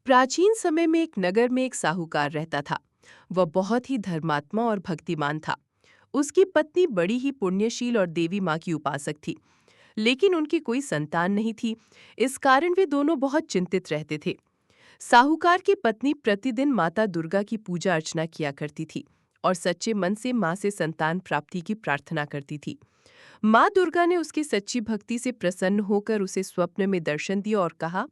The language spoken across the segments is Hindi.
प्राचीन समय में एक नगर में एक साहूकार रहता था। वह बहुत ही धर्मात्मा और भक्तिमान था। उसकी पत्नी बड़ी ही पुण्यशील और देवी माँ की उपासक थी, लेकिन उनकी कोई संतान नहीं थी। इस कारण वे दोनों बहुत चिंतित रहते थे। साहूकार की पत्नी प्रतिदिन माता दुर्गा की पूजा अर्चना किया करती थी और सच्चे मन से माँ से संतान प्राप्ति की प्रार्थना करती थी। माँ दुर्गा ने उसकी सच्ची भक्ति से प्रसन्न होकर उसे स्वप्न में दर्शन दिया और कहा,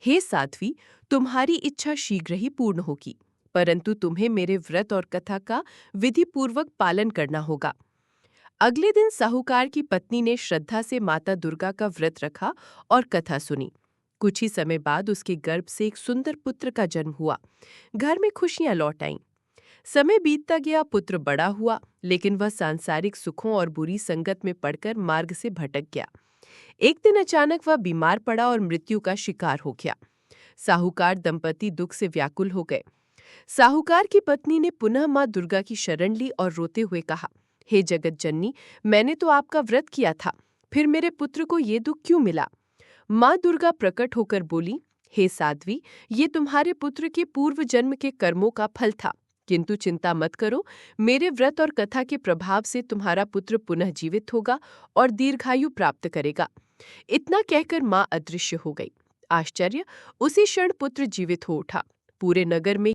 हे साध्वी, तुम्हारी इच्छा शीघ्र ही पूर्ण होगी, परंतु तुम्हें मेरे व्रत और कथा का विधि पूर्वक पालन करना होगा। अगले दिन साहूकार की पत्नी ने श्रद्धा से माता दुर्गा का व्रत रखा और कथा सुनी। कुछ ही समय बाद उसके गर्भ से एक सुंदर पुत्र का जन्म हुआ। घर में खुशियां लौट आईं। समय बीतता गया, पुत्र बड़ा हुआ, लेकिन वह सांसारिक सुखों और बुरी संगत में पड़कर मार्ग से भटक गया। एक दिन अचानक वह बीमार पड़ा और मृत्यु का शिकार हो गया। साहूकार दंपति दुख से व्याकुल हो गए। साहूकार की पत्नी ने पुनः मां दुर्गा की शरण ली और रोते हुए कहा, हे जगत जननी, मैंने तो आपका व्रत किया था, फिर मेरे पुत्र को ये दुख क्यों मिला? मां दुर्गा प्रकट होकर बोली, हे साध्वी, ये तुम्हारे पुत्र के पूर्व जन्म के कर्मों का फल था। किंतु चिंता मत करो, मेरे व्रत और कथा के प्रभाव से तुम्हारा पुत्र पुनः जीवित होगा और दीर्घायु प्राप्त करेगा। इतना कहकर मां अदृश्य हो गई। आश्चर्य! उसी क्षण पुत्र जीवित हो उठा। पूरे नगर में